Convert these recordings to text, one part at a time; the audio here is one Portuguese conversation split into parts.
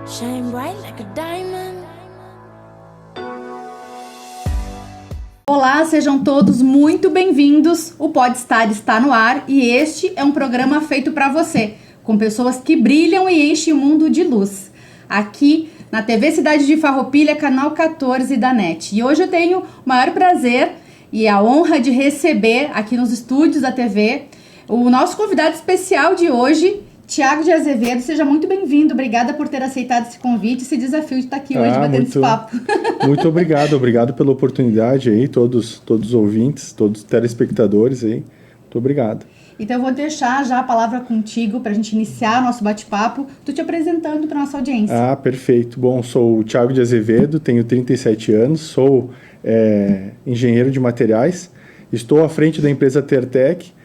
Shine bright like a diamond. Olá, sejam todos muito bem-vindos. O Podstar está no ar e este é um programa feito para você, com pessoas que brilham e enchem o mundo de luz. Aqui na TV Cidade de Farroupilha, canal 14 da NET. E hoje eu tenho o maior prazer e a honra de receber aqui nos estúdios da TV o nosso convidado especial de hoje, Thiago de Azevedo. Seja muito bem-vindo. Obrigada por ter aceitado esse convite, esse desafio de estar aqui hoje batendo esse papo. Muito obrigado pela oportunidade aí, todos os ouvintes, todos os telespectadores aí. Muito obrigado. Então eu vou deixar já a palavra contigo para a gente iniciar nosso bate-papo, tu te apresentando para nossa audiência. Ah, perfeito. Bom, sou o Thiago de Azevedo, tenho 37 anos, sou engenheiro de materiais, estou à frente da empresa Tertec,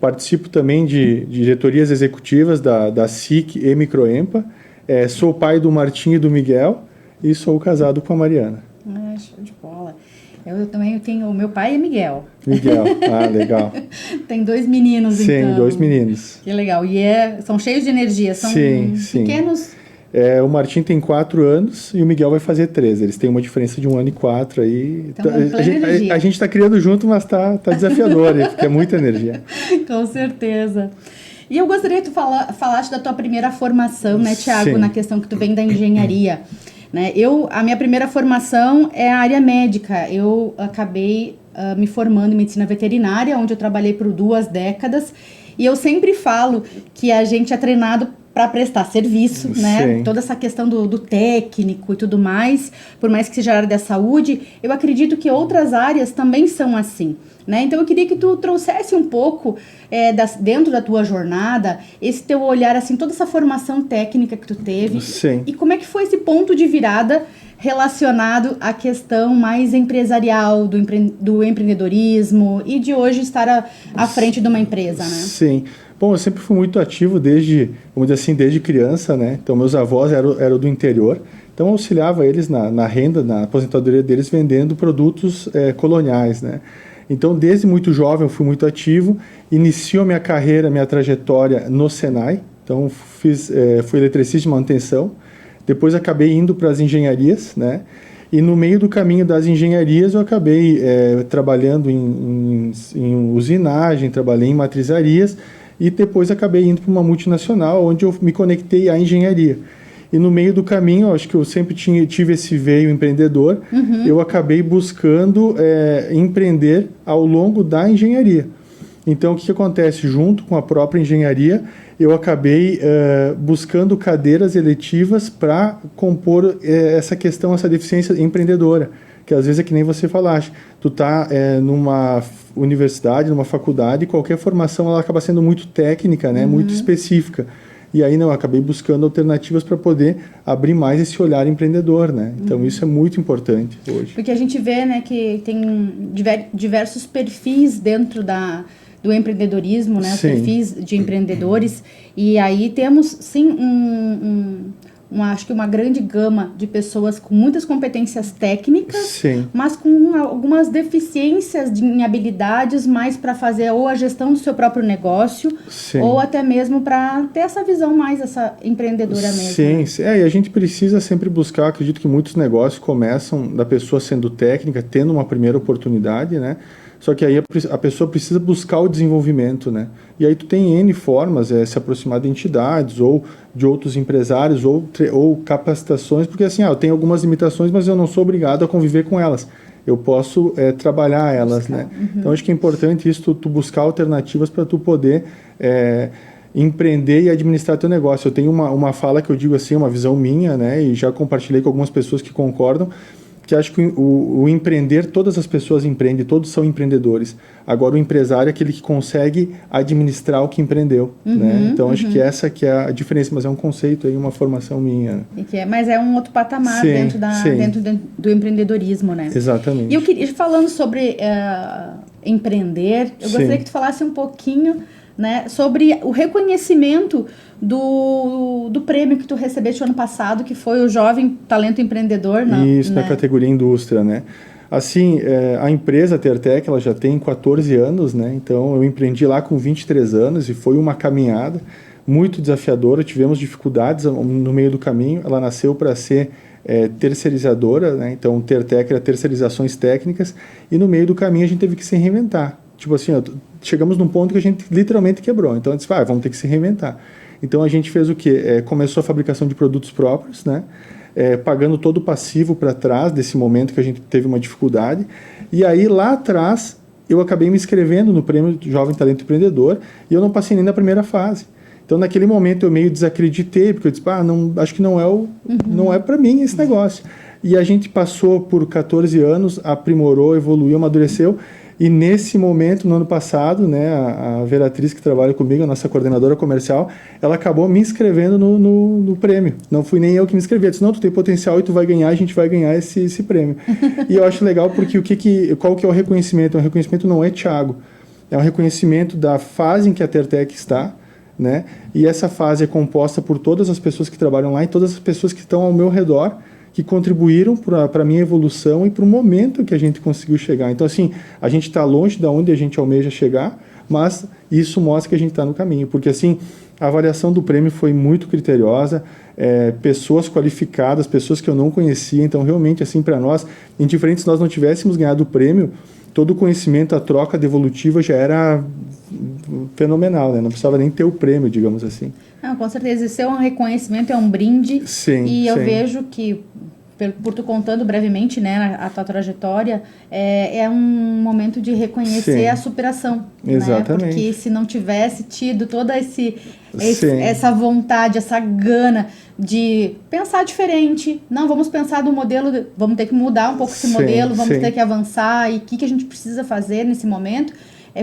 participo também de diretorias executivas da SIC e Microempa, sou pai do Martim e do Miguel e sou casado com a Mariana. Show de bola. Eu também tenho, o meu pai é Miguel. Miguel, legal. Tem 2 meninos, sim, então. Sim, 2 meninos. Que legal. E são cheios de energia, são pequenos. O Martim tem 4 anos e o Miguel vai fazer 3. Eles têm uma diferença de 1 ano e 4 aí. Então, a gente está criando junto, mas tá desafiador, porque é muita energia. Com certeza. E eu gostaria que tu falasse da tua primeira formação, né, Thiago, na questão que tu vem da engenharia. Né? A minha primeira formação é a área médica. Eu acabei me formando em medicina veterinária, onde eu trabalhei por 2 décadas. E eu sempre falo que a gente é treinado para prestar serviço, né? Sim. Toda essa questão do técnico e tudo mais, por mais que seja a área da saúde, eu acredito que outras áreas também são assim, né? Então eu queria que tu trouxesse um pouco dentro da tua jornada, esse teu olhar, assim, toda essa formação técnica que tu teve. Sim. E como é que foi esse ponto de virada relacionado à questão mais empresarial, do empreendedorismo e de hoje estar à frente de uma empresa, né? Sim. Bom, eu sempre fui muito ativo desde criança, né? Então, meus avós eram do interior, então eu auxiliava eles na renda, na aposentadoria deles, vendendo produtos coloniais, né? Então, desde muito jovem, eu fui muito ativo, iniciou minha carreira, minha trajetória no Senai, então fui eletricista de manutenção, depois acabei indo para as engenharias, né? E no meio do caminho das engenharias eu acabei trabalhando em usinagem, trabalhei em matrizarias, e depois acabei indo para uma multinacional, onde eu me conectei à engenharia. E no meio do caminho, acho que eu sempre tive esse veio empreendedor, eu acabei buscando empreender ao longo da engenharia. Então, o que acontece? Junto com a própria engenharia, eu acabei buscando cadeiras eletivas para compor essa questão, essa deficiência empreendedora. Que às vezes é que nem você falaste, tu tá numa universidade, numa faculdade, qualquer formação ela acaba sendo muito técnica, né, muito específica. E aí eu acabei buscando alternativas para poder abrir mais esse olhar empreendedor, né? Então isso é muito importante hoje. Porque a gente vê, né, que tem diversos perfis dentro do empreendedorismo, né, os perfis de empreendedores, e aí temos sim acho que uma grande gama de pessoas com muitas competências técnicas, mas com algumas deficiências em habilidades mais para fazer ou a gestão do seu próprio negócio, ou até mesmo para ter essa visão mais, essa empreendedora mesmo. Sim, e a gente precisa sempre buscar, acredito que muitos negócios começam da pessoa sendo técnica, tendo uma primeira oportunidade, né? Só que aí a pessoa precisa buscar o desenvolvimento, né? E aí tu tem N formas, se aproximar de entidades ou de outros empresários ou capacitações, porque assim, eu tenho algumas limitações, mas eu não sou obrigado a conviver com elas. Eu posso trabalhar elas, né? Então acho que é importante isso, tu buscar alternativas para tu poder empreender e administrar teu negócio. Eu tenho uma fala que eu digo assim, uma visão minha, né? E já compartilhei com algumas pessoas que concordam, que acho que o empreender, todas as pessoas empreendem, todos são empreendedores. Agora, o empresário é aquele que consegue administrar o que empreendeu, né? Então, acho que essa que é a diferença, mas é um conceito aí, uma formação minha. Mas é um outro patamar dentro do empreendedorismo, né? Exatamente. E eu queria, falando sobre empreender, eu gostaria que tu falasse um pouquinho, né, sobre o reconhecimento do prêmio que tu recebeste ano passado, que foi o Jovem Talento Empreendedor. Na categoria Indústria, né? Assim, a empresa Tertec, ela já tem 14 anos, né? Então, eu empreendi lá com 23 anos e foi uma caminhada muito desafiadora, tivemos dificuldades no meio do caminho, ela nasceu para ser terceirizadora, né? Então o Tertec era terceirizações técnicas, e no meio do caminho a gente teve que se reinventar. Tipo assim, chegamos num ponto que a gente literalmente quebrou, então a gente disse, vamos ter que se reinventar. Então a gente fez o quê? Começou a fabricação de produtos próprios, né? Pagando todo o passivo para trás desse momento que a gente teve uma dificuldade, e aí lá atrás eu acabei me inscrevendo no Prêmio Jovem Talento Empreendedor, e eu não passei nem na primeira fase. Então, naquele momento, eu meio desacreditei, porque eu disse, não, acho que não é para mim esse negócio. E a gente passou por 14 anos, aprimorou, evoluiu, amadureceu, e nesse momento, no ano passado, né, a Veratriz, que trabalha comigo, a nossa coordenadora comercial, ela acabou me inscrevendo no prêmio. Não fui nem eu que me inscrevi. Ela disse, não, tu tem potencial e tu vai ganhar, a gente vai ganhar esse prêmio. E eu acho legal porque qual que é o reconhecimento? O reconhecimento não é Thiago, é um reconhecimento da fase em que a Tertec está, né? E essa fase é composta por todas as pessoas que trabalham lá e todas as pessoas que estão ao meu redor, que contribuíram para a minha evolução e para o momento que a gente conseguiu chegar. Então, assim, a gente está longe de onde a gente almeja chegar, mas isso mostra que a gente está no caminho, porque, assim, a avaliação do prêmio foi muito criteriosa, pessoas qualificadas, pessoas que eu não conhecia, então, realmente, assim, para nós, indiferente se nós não tivéssemos ganhado o prêmio, todo o conhecimento, a troca devolutiva já era fenomenal, né? Não precisava nem ter o prêmio, digamos assim. Não, com certeza, isso é um reconhecimento, é um brinde. Sim, e eu sim. vejo que, por tu contando brevemente, né, a tua trajetória, é um momento de reconhecer Sim. a superação. Exatamente. Né? Porque se não tivesse tido toda essa vontade, essa gana de pensar diferente, não, vamos pensar do modelo, vamos ter que mudar um pouco esse Sim, modelo, vamos sim. ter que avançar, e o que a gente precisa fazer nesse momento,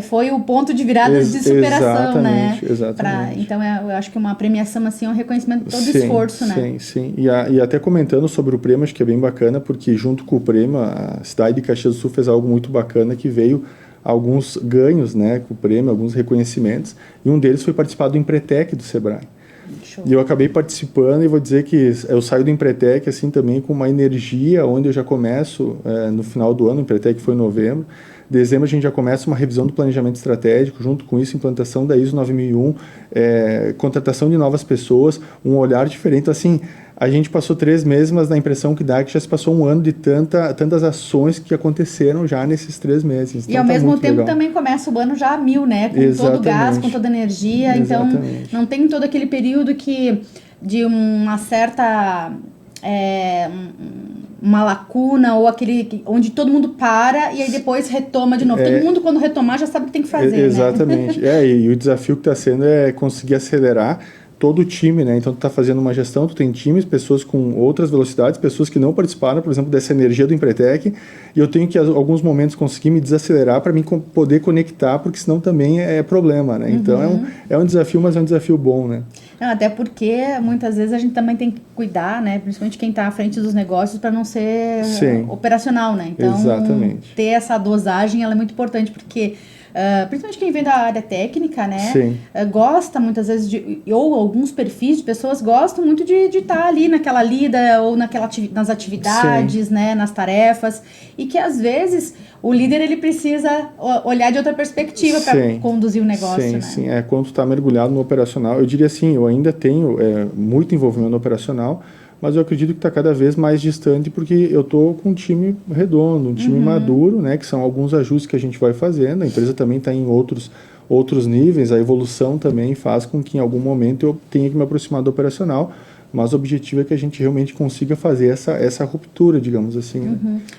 foi o ponto de virada de superação, né? Exatamente. Então, eu acho que uma premiação assim é um reconhecimento de todo Sim, esforço, né? Sim. E até comentando sobre o prêmio, acho que é bem bacana, porque junto com o prêmio, a cidade de Caxias do Sul fez algo muito bacana, que veio alguns ganhos, né, com o prêmio, alguns reconhecimentos, e um deles foi participar do Empretec do Sebrae. Show. E eu acabei participando, e vou dizer que eu saio do Empretec assim também com uma energia, onde eu já começo no final do ano, o Empretec foi em novembro. Dezembro a gente já começa uma revisão do planejamento estratégico, junto com isso implantação da ISO 9001, contratação de novas pessoas, um olhar diferente. Então, assim, a gente passou 3 meses, mas na impressão que dá é que já se passou um ano de tantas ações que aconteceram já nesses 3 meses. Então, e ao mesmo tempo legal. também começa o ano já a 1000, né? Com Exatamente. todo o gás, com toda a energia. Exatamente. Então, não tem todo aquele período de uma certa... uma lacuna, ou aquele onde todo mundo para e aí depois retoma de novo. Todo mundo, quando retomar, já sabe o que tem que fazer, exatamente. né? E o desafio que está sendo é conseguir acelerar todo o time, né? Então, tu está fazendo uma gestão, tu tem times, pessoas com outras velocidades, pessoas que não participaram, por exemplo, dessa energia do Empretec, e eu tenho que, em alguns momentos, conseguir me desacelerar para mim poder conectar, porque senão também é problema, né? Então, é um desafio, mas é um desafio bom, né? Não, até porque, muitas vezes, a gente também tem que cuidar, né? Principalmente quem está à frente dos negócios, para não ser operacional, né? Então, exatamente. Ter essa dosagem, ela é muito importante, porque... principalmente quem vem da área técnica, né? Gosta muitas vezes ou alguns perfis de pessoas gostam muito de estar ali naquela lida ou nas atividades, né? Nas tarefas, e que às vezes o líder ele precisa olhar de outra perspectiva para conduzir o negócio, né? Sim, quando tu está mergulhado no operacional, eu diria assim, eu ainda tenho muito envolvimento no operacional, mas eu acredito que está cada vez mais distante, porque eu estou com um time redondo, um time maduro, né, que são alguns ajustes que a gente vai fazendo, a empresa também está em outros níveis, a evolução também faz com que em algum momento eu tenha que me aproximar do operacional, mas o objetivo é que a gente realmente consiga fazer essa ruptura, digamos assim.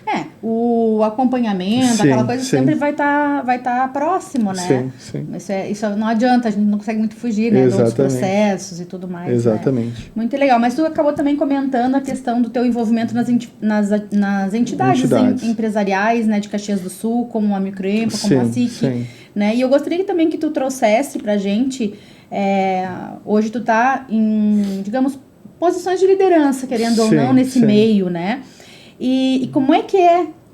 Né? O acompanhamento, aquela coisa sempre vai tá próximo, né? Sim. Isso não adianta, a gente não consegue muito fugir, né? Dos processos e tudo mais. Exatamente. Né? Muito legal. Mas tu acabou também comentando a questão do teu envolvimento nas entidades empresariais, né? De Caxias do Sul, como a Microempa, como a SIC. Né? E eu gostaria também que tu trouxesse pra gente, hoje tu tá em, digamos, posições de liderança, querendo ou não, nesse meio, né? E como é que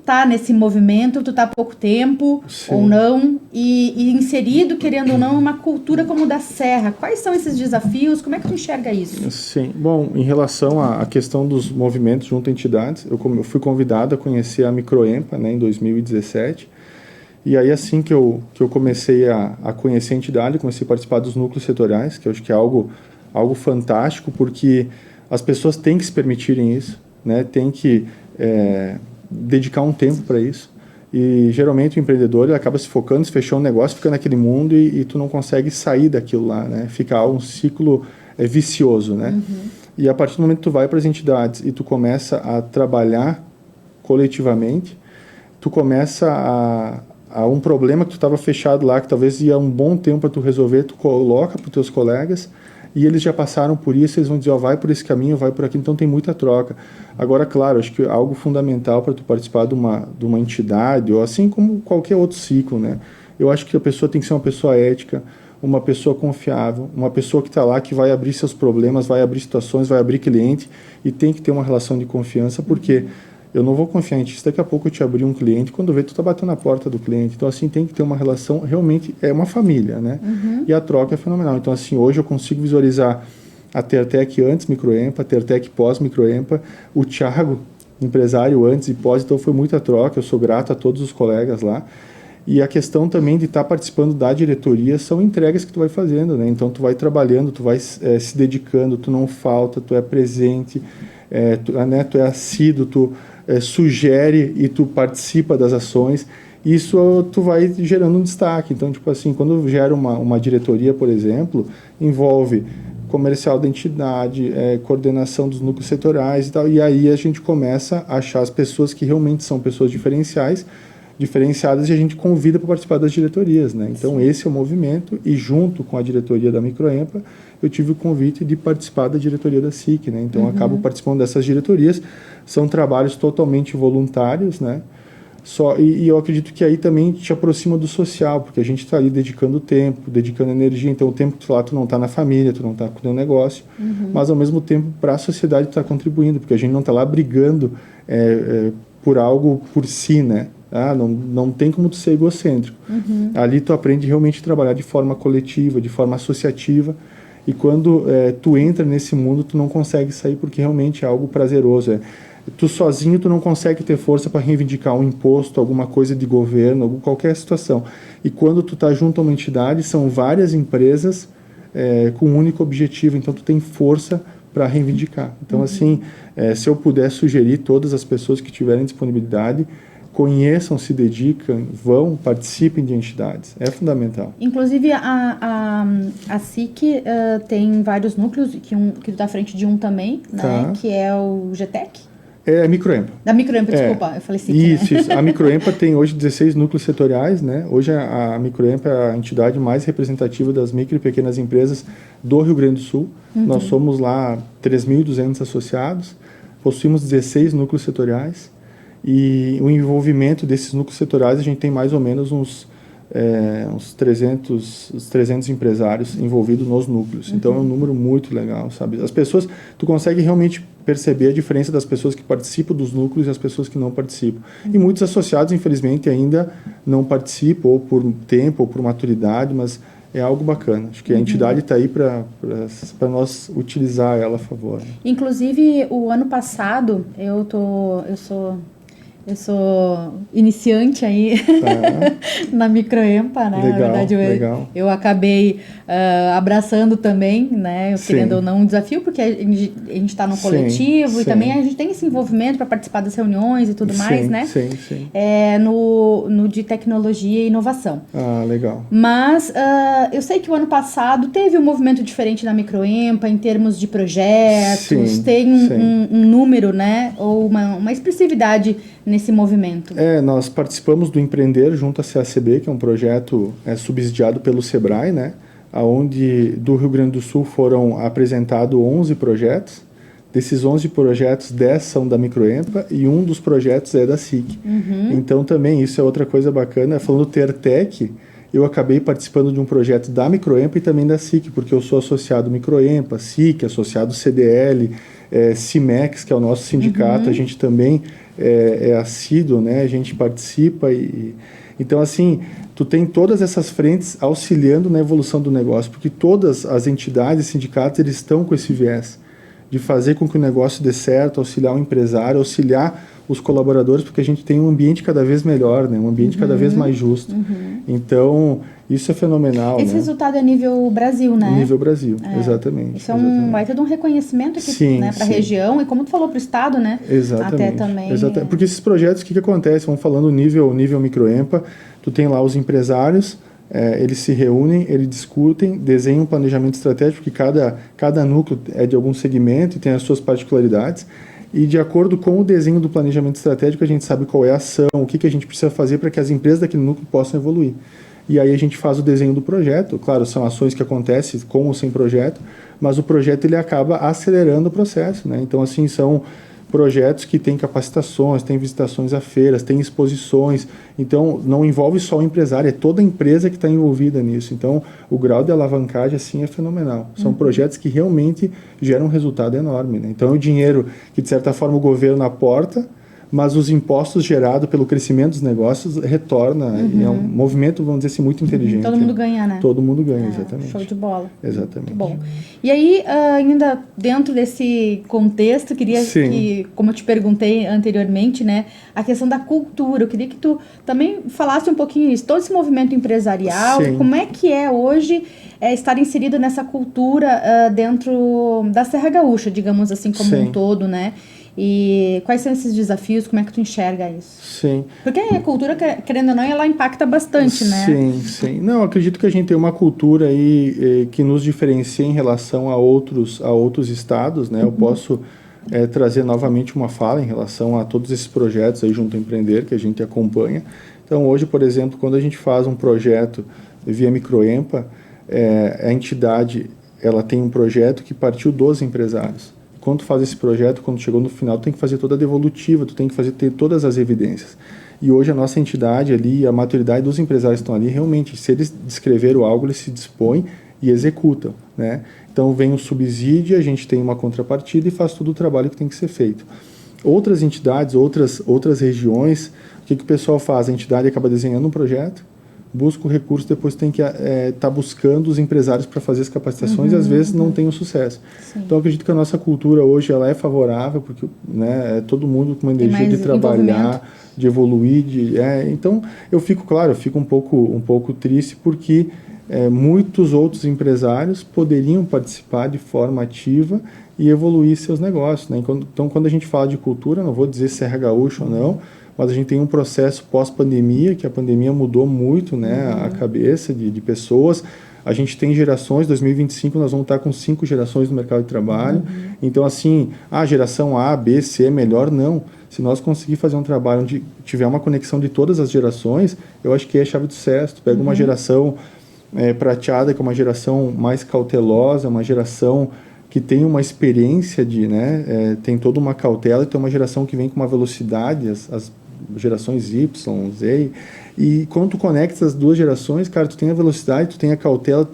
tá nesse movimento? Tu tá há pouco tempo ou não? E inserido, querendo ou não, uma cultura como da Serra. Quais são esses desafios? Como é que tu enxerga isso? Sim. Bom, em relação à questão dos movimentos junto a entidades, eu fui convidado a conhecer a Microempa, né, em 2017. E aí, assim que eu comecei a conhecer a entidade, comecei a participar dos núcleos setoriais, que eu acho que é algo fantástico, porque as pessoas têm que se permitirem isso, né? Tem que dedicar um tempo para isso. E geralmente o empreendedor ele acaba se focando, se fechou um negócio, fica naquele mundo e tu não consegue sair daquilo lá, né? Fica um ciclo vicioso, né? E a partir do momento que tu vai para as entidades e tu começa a trabalhar coletivamente, tu começa a um problema que tu estava fechado lá, que talvez ia um bom tempo para tu resolver, tu coloca para os teus colegas e eles já passaram por isso, eles vão dizer, vai por esse caminho, vai por aqui, então tem muita troca. Agora, claro, acho que algo fundamental para tu participar de uma entidade, ou assim como qualquer outro ciclo, né? Eu acho que a pessoa tem que ser uma pessoa ética, uma pessoa confiável, uma pessoa que está lá, que vai abrir seus problemas, vai abrir situações, vai abrir cliente, e tem que ter uma relação de confiança, porque eu não vou confiar em ti, se daqui a pouco eu te abrir um cliente, quando vê, tu tá batendo na porta do cliente. Então, assim, tem que ter uma relação, realmente, é uma família, né? E a troca é fenomenal. Então, assim, hoje eu consigo visualizar a Tertec antes Microempa, a Tertec pós Microempa, o Thiago, empresário antes e pós, então foi muita troca, eu sou grato a todos os colegas lá. E a questão também de estar participando da diretoria são entregas que tu vai fazendo, né? Então, tu vai trabalhando, tu vai se dedicando, tu não falta, tu é presente, tu é assíduo, tu sugere e tu participa das ações, isso tu vai gerando um destaque. Então, tipo assim, quando gera uma diretoria, por exemplo, envolve comercial da entidade, coordenação dos núcleos setoriais e tal, e aí a gente começa a achar as pessoas que realmente são pessoas diferenciadas e a gente convida para participar das diretorias, né? Então, esse é o movimento, e junto com a diretoria da Microempa, eu tive o convite de participar da diretoria da SIC, né? Então, eu acabo participando dessas diretorias, são trabalhos totalmente voluntários, né? E eu acredito que aí também te aproxima do social, porque a gente está ali dedicando tempo, dedicando energia, então o tempo que tu não está na família, tu não está com o teu negócio, mas ao mesmo tempo para a sociedade tu está contribuindo, porque a gente não está lá brigando por algo por si, né? Não tem como tu ser egocêntrico. Ali tu aprende realmente a trabalhar de forma coletiva, de forma associativa, e quando tu entra nesse mundo, tu não consegue sair porque realmente é algo prazeroso. Tu sozinho tu não consegue ter força para reivindicar um imposto, alguma coisa de governo, qualquer situação. E quando tu tá junto a uma entidade, são várias empresas com um único objetivo, então tu tem força para reivindicar. Então, assim, se eu puder sugerir, todas as pessoas que tiverem disponibilidade, conheçam, se dedicam, participem de entidades. É fundamental. Inclusive, a SIC tem vários núcleos, que tu está à frente de um também, né? Que é o GTEC. É a Microempa. Da Microempa, desculpa, eu falei SIC, Isso, né? isso. A Microempa tem hoje 16 núcleos setoriais, né? Hoje a Microempa é a entidade mais representativa das micro e pequenas empresas do Rio Grande do Sul. Nós somos lá 3.200 associados, possuímos 16 núcleos setoriais, e o envolvimento desses núcleos setoriais, a gente tem mais ou menos uns 300 empresários envolvidos nos núcleos. Então é um número muito legal, sabe? As pessoas, tu consegue realmente perceber a diferença das pessoas que participam dos núcleos e as pessoas que não participam. E muitos associados, infelizmente, ainda não participam, ou por tempo, ou por maturidade, mas é algo bacana. Acho que a entidade está aí para nós utilizar ela a favor. Inclusive, o ano passado, eu sou iniciante aí na Microempa, né? Legal, na verdade, eu acabei abraçando também, né? Querendo ou não, um desafio, porque a gente está no coletivo e também a gente tem esse envolvimento para participar das reuniões e tudo mais, né? Sim. No de tecnologia e inovação. Legal. Mas eu sei que o ano passado teve um movimento diferente na Microempa em termos de projetos, tem um número, né? Ou uma expressividade nesse movimento. Nós participamos do Empreender junto à CACB, que é um projeto subsidiado pelo Sebrae, né? Onde do Rio Grande do Sul foram apresentados 11 projetos. Desses 11 projetos, 10 são da Microempa e um dos projetos é da SIC. Então também isso é outra coisa bacana. Falando Tertec, eu acabei participando de um projeto da Microempa e também da SIC, porque eu sou associado Microempa, SIC, associado CDL, CIMEX, que é o nosso sindicato, a gente também é assíduo, né? A gente participa então, assim, tu tem todas essas frentes auxiliando na evolução do negócio, porque todas as entidades e sindicatos, eles estão com esse viés de fazer com que o negócio dê certo, auxiliar o empresário, auxiliar os colaboradores, porque a gente tem um ambiente cada vez melhor, né? Um ambiente cada vez mais justo. Então, isso é fenomenal. Esse né? resultado é nível Brasil, né? Nível Brasil, exatamente. Isso é um baita de um reconhecimento aqui, né, para a região e, como tu falou, para o estado, né? Exatamente. Até também. Exatamente. Porque esses projetos, o que acontece? Vamos falando nível microempa, tu tem lá os empresários, eles se reúnem, eles discutem, desenham um planejamento estratégico, porque cada núcleo é de algum segmento e tem as suas particularidades. E de acordo com o desenho do planejamento estratégico, a gente sabe qual é a ação, o que a gente precisa fazer para que as empresas daquele núcleo possam evoluir. E aí a gente faz o desenho do projeto. Claro, são ações que acontecem com ou sem projeto, mas o projeto ele acaba acelerando o processo, né? Então, assim, são projetos que têm capacitações, têm visitações a feiras, têm exposições. Então, não envolve só o empresário, é toda a empresa que está envolvida nisso. Então, o grau de alavancagem, assim, é fenomenal. São projetos que realmente geram um resultado enorme, né? Então, é o dinheiro que, de certa forma, o governo aporta, mas os impostos gerados pelo crescimento dos negócios retorna, e é um movimento, vamos dizer assim, muito inteligente. Todo mundo ganha, né? Todo mundo ganha, exatamente. Show de bola. Exatamente. Muito bom. E aí, ainda dentro desse contexto, queria que, como eu te perguntei anteriormente, né, a questão da cultura, eu queria que tu também falasse um pouquinho isso, todo esse movimento empresarial, como é que é hoje estar inserido nessa cultura dentro da Serra Gaúcha, digamos assim, como um todo, né? E quais são esses desafios? Como é que tu enxerga isso? Sim. Porque a cultura, querendo ou não, ela impacta bastante, né? Sim. Não, acredito que a gente tem uma cultura aí que nos diferencia em relação a outros estados, né? Eu posso trazer novamente uma fala em relação a todos esses projetos aí junto ao Empreender que a gente acompanha. Então, hoje, por exemplo, quando a gente faz um projeto via microempa, a entidade ela tem um projeto que partiu dos empresários. Quando tu faz esse projeto, quando chegou no final, tu tem que fazer toda a devolutiva, tu tem que ter todas as evidências. E hoje a nossa entidade ali, a maturidade dos empresários que estão ali, realmente, se eles descreveram algo, eles se dispõem e executam, né? Então vem o subsídio, a gente tem uma contrapartida e faz todo o trabalho que tem que ser feito. Outras entidades, outras regiões, o que o pessoal faz? A entidade acaba desenhando um projeto, busca o recurso, depois tem que estar buscando os empresários para fazer as capacitações e às vezes não tem o sucesso. Então, eu acredito que a nossa cultura hoje ela é favorável, porque né, todo mundo com uma energia de trabalhar, de evoluir. Então, eu fico um pouco triste porque muitos outros empresários poderiam participar de forma ativa e evoluir seus negócios. Né? Então, quando a gente fala de cultura, não vou dizer Serra Gaúcha ou não, mas a gente tem um processo pós-pandemia, que a pandemia mudou muito, né, a cabeça de pessoas. A gente tem gerações, 2025 nós vamos estar com 5 gerações no mercado de trabalho. Então, assim, a geração A, B, C é melhor? Não. Se nós conseguir fazer um trabalho onde tiver uma conexão de todas as gerações, eu acho que é a chave do sucesso. Tu pega uma geração prateada, que é uma geração mais cautelosa, uma geração que tem uma experiência tem toda uma cautela, e tem uma geração que vem com uma velocidade, as gerações Y, Z, e quando tu conectas as duas gerações, cara, tu tem a velocidade, tu tem a cautela,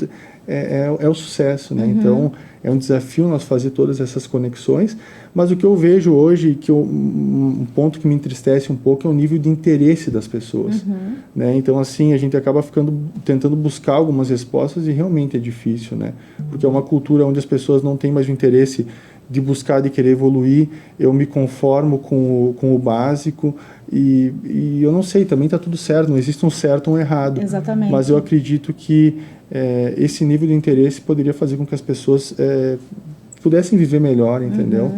é o sucesso, né? Então, é um desafio nós fazer todas essas conexões, mas o que eu vejo hoje, um ponto que me entristece um pouco, é o nível de interesse das pessoas, né? Então, assim, a gente acaba tentando buscar algumas respostas e realmente é difícil, né? Porque é uma cultura onde as pessoas não têm mais o interesse de buscar, de querer evoluir. Eu me conformo com o básico e eu não sei, também está tudo certo, não existe um certo ou um errado. Exatamente. Mas eu acredito que esse nível de interesse poderia fazer com que as pessoas pudessem viver melhor, entendeu?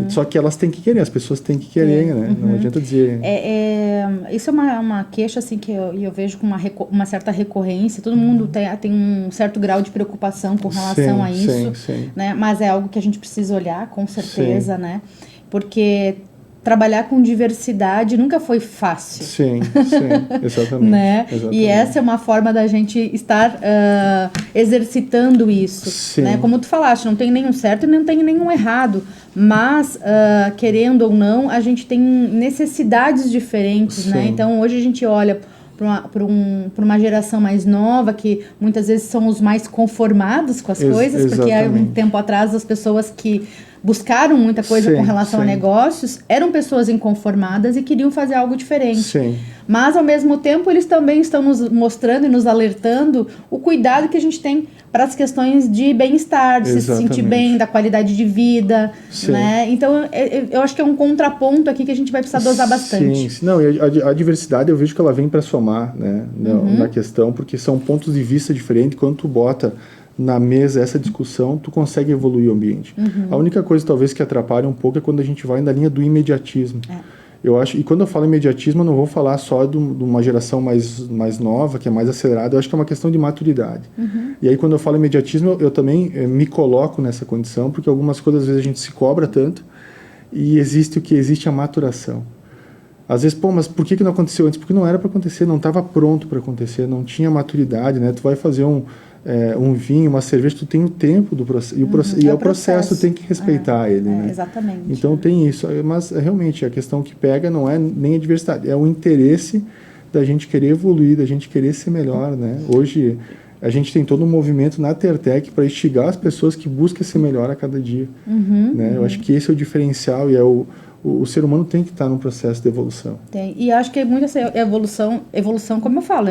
Só que elas têm que querer, as pessoas têm que querer, né? Não adianta dizer... Isso é uma queixa, assim, que eu vejo com uma certa recorrência. Todo mundo tem um certo grau de preocupação com relação a isso, né? Mas é algo que a gente precisa olhar, com certeza, né? Porque trabalhar com diversidade nunca foi fácil. Sim, exatamente. Né? Exatamente. E essa é uma forma da gente estar exercitando isso. Né? Como tu falaste, não tem nenhum certo e não tem nenhum errado, mas, querendo ou não, a gente tem necessidades diferentes. Né? Então, hoje a gente olha para uma geração mais nova, que muitas vezes são os mais conformados com as coisas, porque há um tempo atrás as pessoas que buscaram muita coisa Sim, com relação a sim. negócios, eram pessoas inconformadas e queriam fazer algo diferente. Sim. Mas, ao mesmo tempo, eles também estão nos mostrando e nos alertando o cuidado que a gente tem para as questões de bem-estar, de se sentir Exatamente. bem, da qualidade de vida, Sim. né? Então, eu acho que é um contraponto aqui que a gente vai precisar dosar bastante. Sim. Não, e a diversidade eu vejo que ela vem para somar, né, na questão, porque são pontos de vista diferentes. Quando tu bota na mesa essa discussão, tu consegue evoluir o ambiente. A única coisa talvez que atrapalha um pouco é quando a gente vai na linha do imediatismo. Eu acho, e quando eu falo imediatismo, eu não vou falar só de uma geração mais nova, que é mais acelerada. Eu acho que é uma questão de maturidade. E aí, quando eu falo imediatismo, eu também me coloco nessa condição, porque algumas coisas, às vezes, a gente se cobra tanto, e existe o que existe a maturação. Às vezes, pô, mas por que não aconteceu antes? Porque não era para acontecer, não estava pronto para acontecer, não tinha maturidade, né? Tu vai fazer um vinho, uma cerveja, tu tem o tempo do processo, e o processo, tu tem que respeitar ele, né? Exatamente. Então tem isso, mas realmente a questão que pega não é nem a diversidade, é o interesse da gente querer evoluir, da gente querer ser melhor, né? Hoje a gente tem todo um movimento na Tertec para instigar as pessoas que buscam ser melhor a cada dia, né? Eu acho que esse é o diferencial e o ser humano tem que estar num processo de evolução. Tem. E acho que muito essa evolução, como eu falo,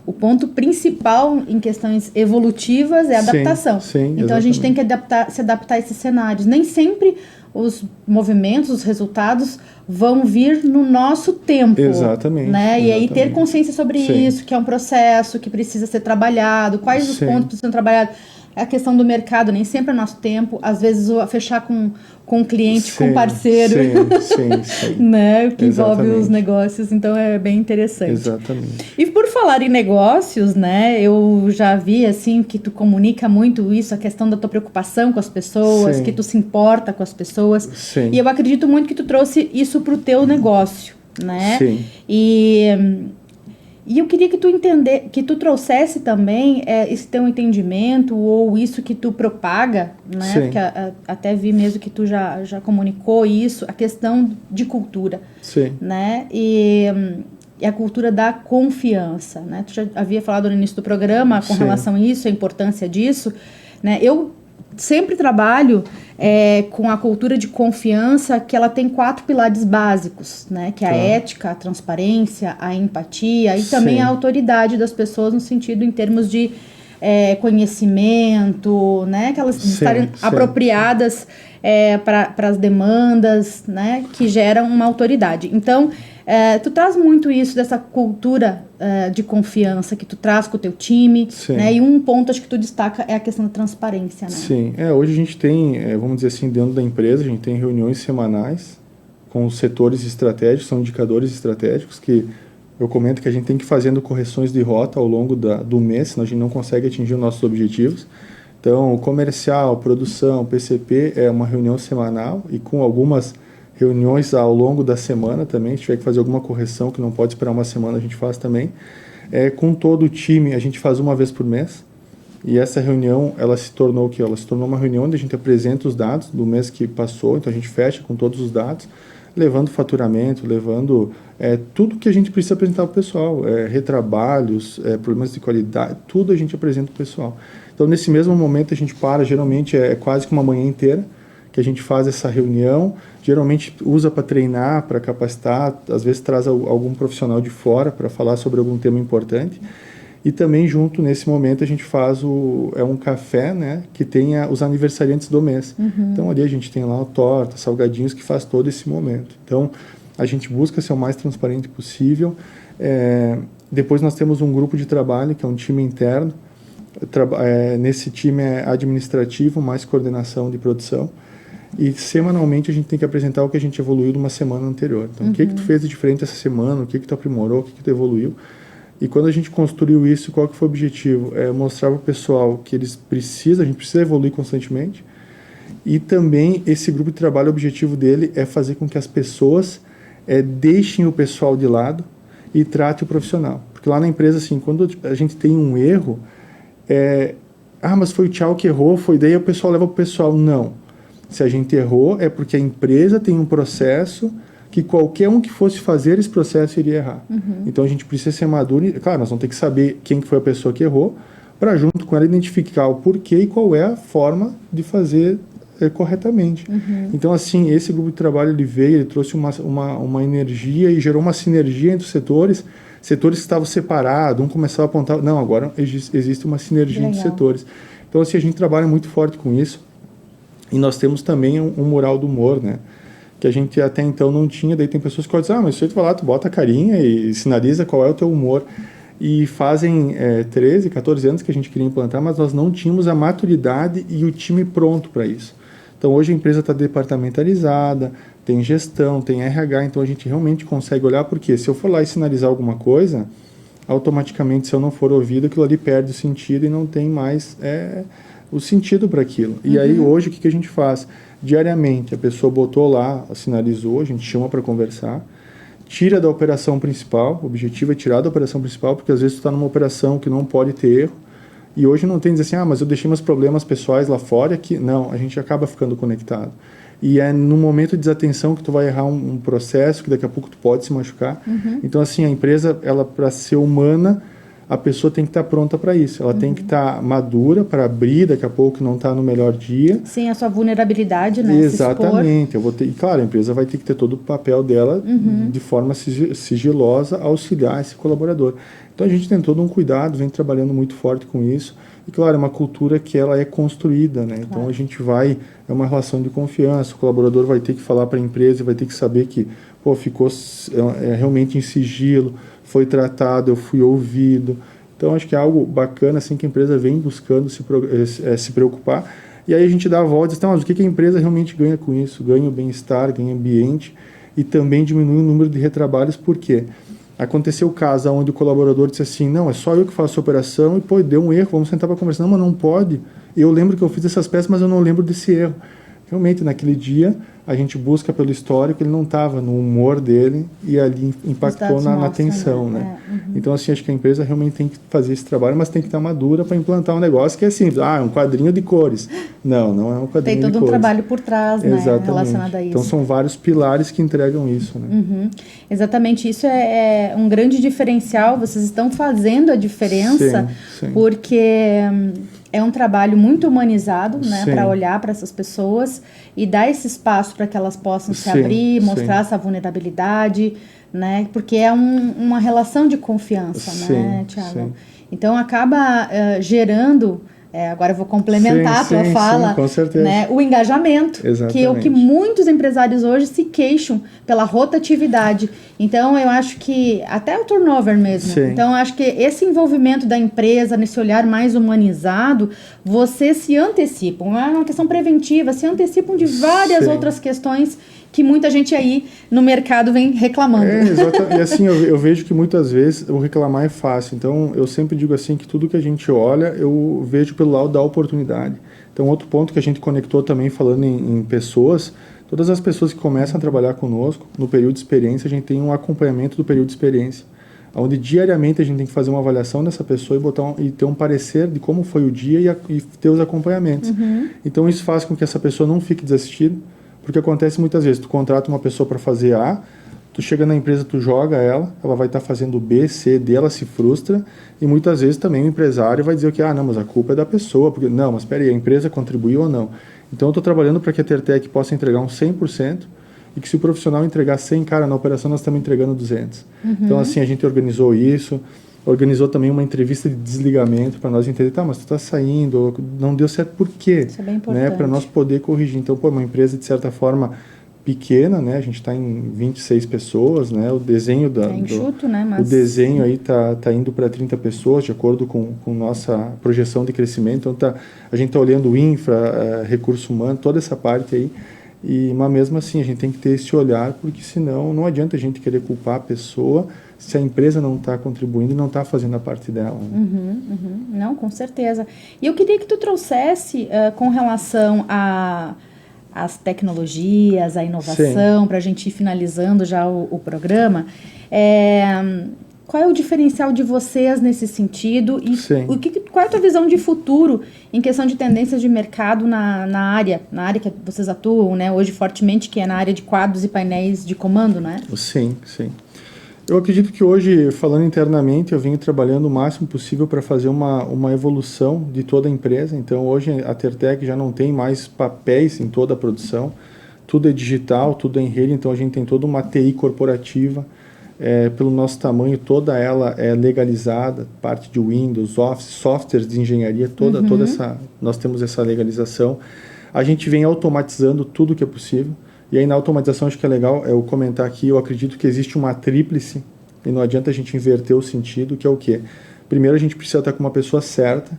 o ponto principal em questões evolutivas é a adaptação. Sim, então a gente tem que se adaptar a esses cenários. Nem sempre os movimentos, os resultados vão vir no nosso tempo. Exatamente. Né? E aí exatamente. ter consciência sobre isso, que é um processo que precisa ser trabalhado, quais os pontos que precisam ser trabalhados. A questão do mercado, nem sempre é nosso tempo. Às vezes, fechar com um cliente, com um parceiro. Sim. Né? Que envolve os negócios. Então, é bem interessante. Exatamente. E por falar em negócios, né? Eu já vi, assim, que tu comunica muito isso, a questão da tua preocupação com as pessoas, que tu se importa com as pessoas. Sim. E eu acredito muito que tu trouxe isso pro teu negócio, né? Sim. E eu queria que tu trouxesse também esse teu entendimento ou isso que tu propaga, né? Sim. Porque até vi mesmo que tu já comunicou isso, a questão de cultura. Sim. Né? E a cultura da confiança, né? Tu já havia falado no início do programa com relação a isso, a importância disso, né? Eu sempre trabalho com a cultura de confiança, que ela tem 4 pilares básicos, né? Que é a ética, a transparência, a empatia e também a autoridade das pessoas no sentido em termos de conhecimento, né? Que elas estarem apropriadas para as demandas, né? Que geram uma autoridade. Então, tu traz muito isso dessa cultura de confiança que tu traz com o teu time, né? E um ponto acho que tu destaca é a questão da transparência, né? Sim, hoje a gente tem, vamos dizer assim, dentro da empresa, a gente tem reuniões semanais com os setores estratégicos, são indicadores estratégicos que eu comento que a gente tem que ir fazendo correções de rota ao longo do mês, senão a gente não consegue atingir os nossos objetivos. Então, comercial, produção, PCP é uma reunião semanal e com algumas reuniões ao longo da semana também. Se tiver que fazer alguma correção que não pode esperar uma semana, a gente faz também. Com todo o time, a gente faz uma vez por mês. E essa reunião, ela se tornou o quê? Ela se tornou uma reunião onde a gente apresenta os dados do mês que passou, então a gente fecha com todos os dados, levando faturamento, levando tudo que a gente precisa apresentar para o pessoal, retrabalhos, problemas de qualidade, tudo a gente apresenta para o pessoal. Então, nesse mesmo momento, a gente para, geralmente é quase que uma manhã inteira, que a gente faz essa reunião, geralmente usa para treinar, para capacitar, às vezes traz algum profissional de fora para falar sobre algum tema importante. E também junto, nesse momento, a gente faz um café, né, que tem os aniversariantes do mês. Então, ali a gente tem lá torta, salgadinhos, que faz todo esse momento. Então, a gente busca ser o mais transparente possível. Depois nós temos um grupo de trabalho, que é um time interno. Nesse time é administrativo, mais coordenação de produção. E semanalmente a gente tem que apresentar o que a gente evoluiu de uma semana anterior. Então, o que tu fez de diferente essa semana, o que tu aprimorou, o que tu evoluiu. E quando a gente construiu isso, qual que foi o objetivo? Mostrar para o pessoal que a gente precisa evoluir constantemente. E também esse grupo de trabalho, o objetivo dele é fazer com que as pessoas deixem o pessoal de lado e tratem o profissional. Porque lá na empresa, assim, quando a gente tem um erro, mas foi o Tchau que errou, daí o pessoal leva para o pessoal. Não. Se a gente errou, é porque a empresa tem um processo que qualquer um que fosse fazer esse processo iria errar. Então a gente precisa ser maduro. Claro, nós vamos ter que saber quem foi a pessoa que errou, para junto com ela identificar o porquê e qual é a forma de fazer corretamente. Então, assim, esse grupo de trabalho ele veio, ele trouxe uma energia e gerou uma sinergia entre os setores que estavam separados, um começava a apontar, não, agora existe uma sinergia entre os setores. Então, assim, a gente trabalha muito forte com isso. E nós temos também um mural do humor, né? Que a gente até então não tinha. Daí tem pessoas que dizem, mas se tu vai lá, tu bota a carinha e sinaliza qual é o teu humor. E fazem 13, 14 anos que a gente queria implantar, mas nós não tínhamos a maturidade e o time pronto para isso. Então, hoje a empresa está departamentalizada, tem gestão, tem RH, então a gente realmente consegue olhar, porque se eu for lá e sinalizar alguma coisa, automaticamente, se eu não for ouvido, aquilo ali perde o sentido e não tem mais o sentido para aquilo. E aí, hoje, o que a gente faz? Diariamente, a pessoa botou lá, sinalizou, a gente chama para conversar, tira da operação principal, o objetivo é tirar da operação principal, porque às vezes tu está numa operação que não pode ter erro, e hoje não tem dizer assim, mas eu deixei meus problemas pessoais lá fora, que não, a gente acaba ficando conectado. E é no momento de desatenção que tu vai errar um processo, que daqui a pouco tu pode se machucar. Então, assim, a empresa, ela para ser humana, a pessoa tem que estar pronta para isso. Ela tem que estar madura para abrir daqui a pouco que não está no melhor dia. Sim, a sua vulnerabilidade, né? Exatamente. E claro, a empresa vai ter que ter todo o papel dela de forma sigilosa, auxiliar esse colaborador. Então a gente tem todo um cuidado, vem trabalhando muito forte com isso. E claro, é uma cultura que ela é construída, né? Claro. Então a gente é uma relação de confiança. O colaborador vai ter que falar para a empresa, vai ter que saber que, ficou realmente em sigilo, foi tratado, eu fui ouvido. Então, acho que é algo bacana, assim, que a empresa vem buscando se preocupar. E aí a gente dá a volta e diz, mas o que a empresa realmente ganha com isso? Ganha o bem-estar, ganha ambiente e também diminui o número de retrabalhos. Por quê? Aconteceu o caso onde o colaborador disse assim, não, é só eu que faço a operação e, deu um erro, vamos sentar para conversar. Não, mas não pode. Eu lembro que eu fiz essas peças, mas eu não lembro desse erro. Realmente, naquele dia, a gente busca pelo histórico, ele não estava no humor dele e ali impactou na atenção, né? Então, assim, acho que a empresa realmente tem que fazer esse trabalho, mas tem que estar madura para implantar um negócio que é simples. É um quadrinho de cores. Não é um quadrinho de cores. Tem todo um trabalho por trás, né? Exatamente. Relacionado a isso. Então, são vários pilares que entregam isso, né? Exatamente. Isso é um grande diferencial. Vocês estão fazendo a diferença, sim. Porque é um trabalho muito humanizado, né, para olhar para essas pessoas e dar esse espaço para que elas possam se abrir, mostrar essa vulnerabilidade, né, porque é uma relação de confiança, né, Thiago? Então acaba gerando, agora eu vou complementar a tua fala, com certeza. Né, o engajamento, Exatamente. que é o que muitos empresários hoje se queixam pela rotatividade. Então, eu acho que até o turnover mesmo. Sim. Então, eu acho que esse envolvimento da empresa, nesse olhar mais humanizado, vocês se antecipam. É uma questão preventiva, se antecipam de várias outras questões que muita gente aí no mercado vem reclamando. Exatamente. E assim, eu vejo que muitas vezes o reclamar é fácil. Então, eu sempre digo assim, que tudo que a gente olha, eu vejo pelo lado da oportunidade. Então, outro ponto que a gente conectou também, falando em pessoas, todas as pessoas que começam a trabalhar conosco, no período de experiência, a gente tem um acompanhamento do período de experiência, onde diariamente a gente tem que fazer uma avaliação dessa pessoa e ter um parecer de como foi o dia e ter os acompanhamentos. Então, isso faz com que essa pessoa não fique desassistida, porque acontece muitas vezes, tu contrata uma pessoa para fazer A, tu chega na empresa, tu joga ela vai estar fazendo B, C, D, ela se frustra, e muitas vezes também o empresário vai dizer que, não, mas a culpa é da pessoa, porque, não, mas espera aí, a empresa contribuiu ou não? Então eu estou trabalhando para que a Tertec possa entregar um 100%, e que se o profissional entregar 100, na operação nós estamos entregando 200. Então, assim, a gente organizou isso, organizou também uma entrevista de desligamento para nós entender, mas tu está saindo, não deu certo, por quê? Isso é bem importante. Né? Para nós poder corrigir. Então, uma empresa, de certa forma, pequena, né? A gente está em 26 pessoas, né? O desenho enxuto, né? Mas... O desenho aí tá indo para 30 pessoas, de acordo com nossa projeção de crescimento. Então, a gente está olhando infra, recurso humano, toda essa parte aí. Mas mesmo assim, a gente tem que ter esse olhar, porque senão não adianta a gente querer culpar a pessoa se a empresa não está contribuindo e não está fazendo a parte dela. Né? Não, com certeza. E eu queria que tu trouxesse com relação às tecnologias, à inovação, para a gente ir finalizando já o programa, qual é o diferencial de vocês nesse sentido e qual é a tua visão de futuro em questão de tendências de mercado na área que vocês atuam, né, hoje fortemente, que é na área de quadros e painéis de comando, né? Sim. Eu acredito que hoje, falando internamente, eu venho trabalhando o máximo possível para fazer uma evolução de toda a empresa. Então, hoje a Tertec já não tem mais papéis em toda a produção. Tudo é digital, tudo é em rede. Então, a gente tem toda uma TI corporativa. Pelo nosso tamanho, toda ela é legalizada. Parte de Windows, Office, softwares de engenharia, toda essa, nós temos essa legalização. A gente vem automatizando tudo que é possível. E aí na automatização acho que é legal eu comentar aqui, eu acredito que existe uma tríplice, e não adianta a gente inverter o sentido, que é o quê? Primeiro a gente precisa estar com uma pessoa certa,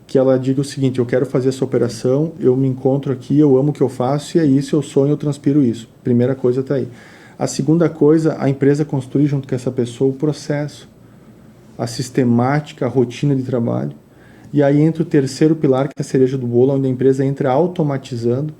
que ela diga o seguinte, eu quero fazer essa operação, eu me encontro aqui, eu amo o que eu faço, e é isso, eu sonho, eu transpiro isso. Primeira coisa está aí. A segunda coisa, a empresa construir junto com essa pessoa o processo, a sistemática, a rotina de trabalho. E aí entra o terceiro pilar, que é a cereja do bolo, onde a empresa entra automatizando,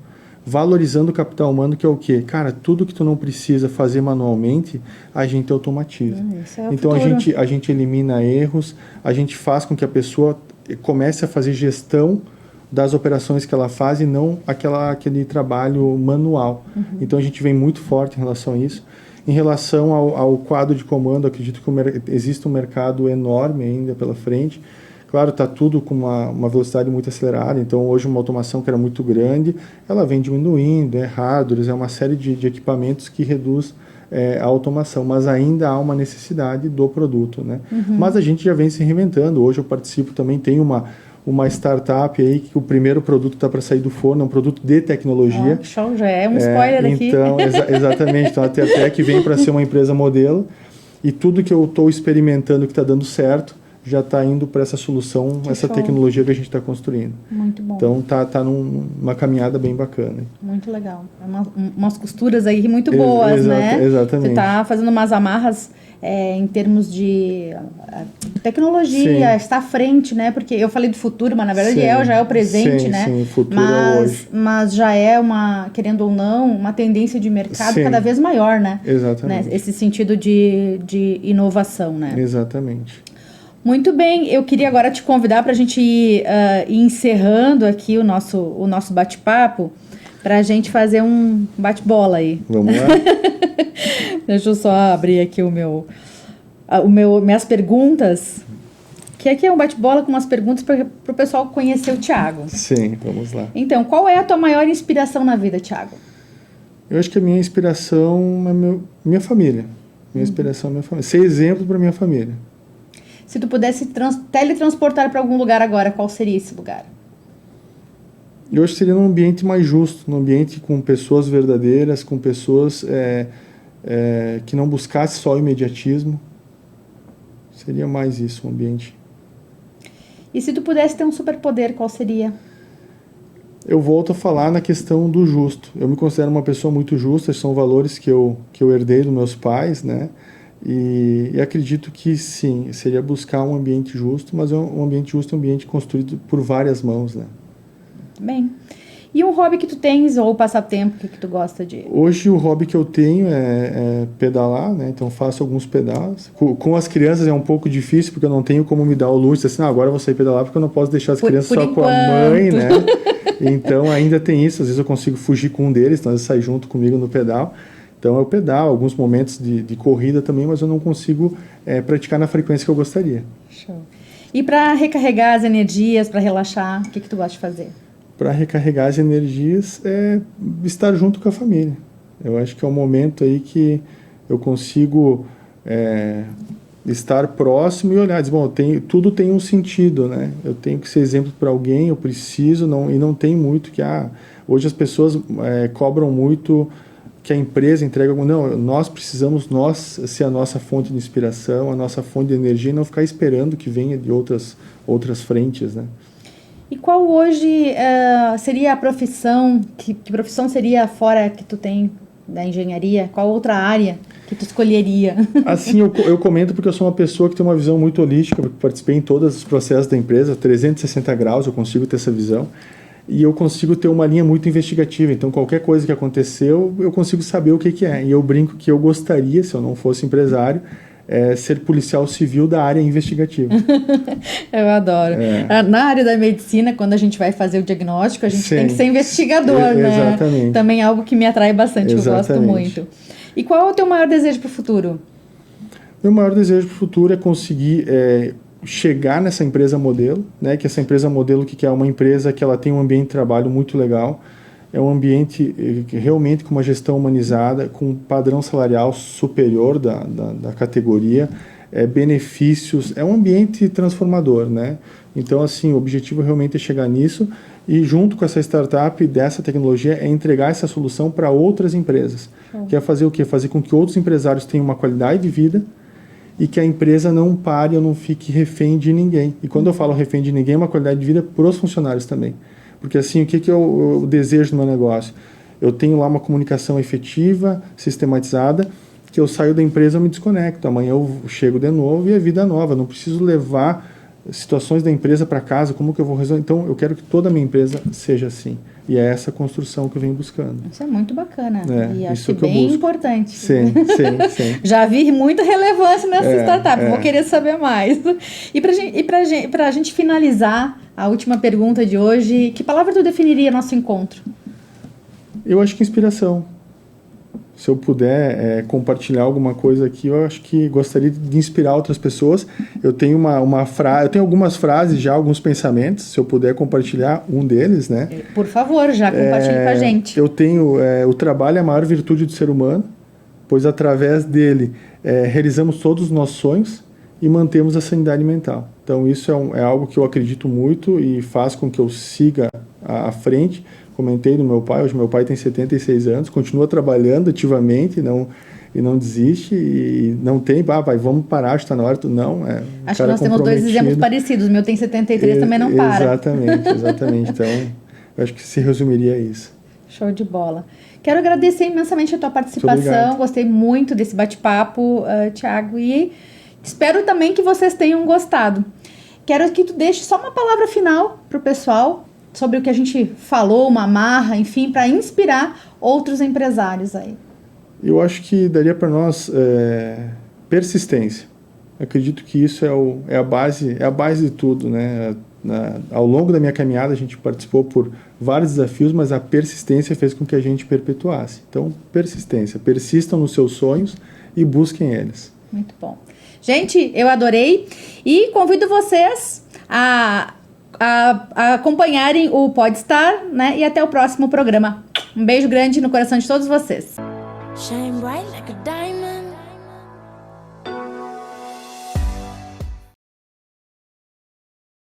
valorizando o capital humano, que é o quê? Cara, tudo que tu não precisa fazer manualmente, a gente automatiza. Então a gente elimina erros, a gente faz com que a pessoa comece a fazer gestão das operações que ela faz e não aquele trabalho manual. Então a gente vem muito forte em relação a isso. Em relação ao quadro de comando, acredito que existe um mercado enorme ainda pela frente. Claro, está tudo com uma velocidade muito acelerada, então hoje uma automação que era muito grande, ela vem diminuindo, hardware, uma série de equipamentos que reduz a automação, mas ainda há uma necessidade do produto, né? Mas a gente já vem se reinventando, hoje eu participo também, tem uma startup aí que o primeiro produto está para sair do forno, é um produto de tecnologia. Que show, já é um spoiler aqui. Então, exatamente, então a Tertec vem para ser uma empresa modelo e tudo que eu estou experimentando que está dando certo, já está indo para essa solução, essa tecnologia que a gente está construindo. Muito bom. Então tá numa caminhada bem bacana. Muito legal. Umas costuras aí muito boas, né? Exatamente. Você está fazendo umas amarras em termos de tecnologia, está à frente, né? Porque eu falei do futuro, mas na verdade já é o presente, né? Sim, o futuro é hoje. Mas já é querendo ou não, uma tendência de mercado cada vez maior, né? Exatamente. Né? Esse sentido de inovação, né? Exatamente. Muito bem, eu queria agora te convidar para a gente ir encerrando aqui o nosso bate-papo, para a gente fazer um bate-bola aí. Vamos lá? Deixa eu só abrir aqui minhas perguntas, que aqui é um bate-bola com umas perguntas para o pessoal conhecer o Thiago. Sim, vamos lá. Então, qual é a tua maior inspiração na vida, Thiago? Eu acho que a minha inspiração é minha família. Minha inspiração é minha família. Ser exemplo para minha família. Se tu pudesse teletransportar para algum lugar agora, qual seria esse lugar? Eu acho que seria num ambiente mais justo, num ambiente com pessoas verdadeiras, com pessoas que não buscassem só o imediatismo. Seria mais isso, um ambiente. E se tu pudesse ter um superpoder, qual seria? Eu volto a falar na questão do justo. Eu me considero uma pessoa muito justa, são valores que eu herdei dos meus pais, né? E acredito que sim, seria buscar um ambiente justo, mas um ambiente justo é um ambiente construído por várias mãos, né? Bem, e um hobby que tu tens ou passatempo que tu gosta de? Hoje o hobby que eu tenho é pedalar, né? Então faço alguns pedais. Com as crianças é um pouco difícil, porque eu não tenho como me dar o luxo, assim, agora eu vou sair pedalar porque eu não posso deixar as crianças só com a mãe, né? Então ainda tem isso, às vezes eu consigo fugir com um deles, então eles saem junto comigo no pedal. Então eu pedalo, alguns momentos de corrida também, mas eu não consigo praticar na frequência que eu gostaria. Show. E para recarregar as energias, para relaxar, o que tu gosta de fazer? Para recarregar as energias é estar junto com a família. Eu acho que é um momento aí que eu consigo estar próximo e olhar, dizer, bom, tudo tem um sentido, né? Eu tenho que ser exemplo para alguém, eu preciso, e não tem muito que... hoje as pessoas cobram muito que a empresa entrega... Não, nós precisamos ser a nossa fonte de inspiração, a nossa fonte de energia, e não ficar esperando que venha de outras frentes, né? E qual hoje seria a profissão, que profissão seria fora que tu tem da engenharia? Qual outra área que tu escolheria? Assim, eu comento porque eu sou uma pessoa que tem uma visão muito holística, porque participei em todos os processos da empresa, 360 graus eu consigo ter essa visão, e eu consigo ter uma linha muito investigativa, então qualquer coisa que aconteceu, eu consigo saber o que é, e eu brinco que eu gostaria, se eu não fosse empresário, ser policial civil da área investigativa. Eu adoro. Na área da medicina, quando a gente vai fazer o diagnóstico, a gente tem que ser investigador, né? Exatamente. Também é algo que me atrai bastante, Exatamente. eu gosto muito. E qual é o teu maior desejo para o futuro? Meu maior desejo para o futuro é conseguir chegar nessa empresa modelo, né? Que essa empresa modelo que é uma empresa que ela tem um ambiente de trabalho muito legal, é um ambiente realmente com uma gestão humanizada, com um padrão salarial superior da categoria, benefícios, é um ambiente transformador, né? Então, assim, o objetivo realmente é chegar nisso e junto com essa startup dessa tecnologia é entregar essa solução para outras empresas. Que é fazer o quê? Fazer com que outros empresários tenham uma qualidade de vida e que a empresa não pare ou não fique refém de ninguém. E quando eu falo refém de ninguém, é uma qualidade de vida para os funcionários também. Porque assim, o que eu desejo no meu negócio? Eu tenho lá uma comunicação efetiva, sistematizada, que eu saio da empresa, eu me desconecto. Amanhã eu chego de novo e é vida nova. Não preciso levar situações da empresa para casa, como que eu vou resolver? Então, eu quero que toda a minha empresa seja assim. E é essa construção que eu venho buscando. Isso é muito bacana. E acho isso que bem importante. Sim. Já vi muita relevância nessa startup. Vou querer saber mais. E pra gente finalizar a última pergunta de hoje, que palavra tu definiria nosso encontro? Eu acho que inspiração. Se eu puder compartilhar alguma coisa aqui, eu acho que gostaria de inspirar outras pessoas. Eu tenho eu tenho algumas frases já, alguns pensamentos. Se eu puder compartilhar um deles, né? Por favor, já compartilhe com a gente. Eu tenho o trabalho é a maior virtude do ser humano, pois através dele realizamos todos os nossos sonhos e mantemos a sanidade mental. Então isso é algo que eu acredito muito e faz com que eu siga à frente. Comentei do meu pai, hoje meu pai tem 76 anos, continua trabalhando ativamente e não desiste e não tem, pai, vamos parar, está na hora, não. Acho que nós temos dois exemplos parecidos, o meu tem 73, também não para. Exatamente. Então, eu acho que se resumiria a isso. Show de bola. Quero agradecer imensamente a tua participação, gostei muito desse bate-papo, Thiago, e espero também que vocês tenham gostado. Quero que tu deixe só uma palavra final para o pessoal, sobre o que a gente falou, uma amarra, enfim, para inspirar outros empresários aí. Eu acho que daria para nós persistência. Acredito que isso é a base de tudo, né? Ao longo da minha caminhada a gente participou por vários desafios, mas a persistência fez com que a gente perpetuasse. Então, persistência. Persistam nos seus sonhos e busquem eles. Muito bom. Gente, eu adorei e convido vocês a acompanharem o Podstar, né? E até o próximo programa. Um beijo grande no coração de todos vocês. Shine bright like a diamond.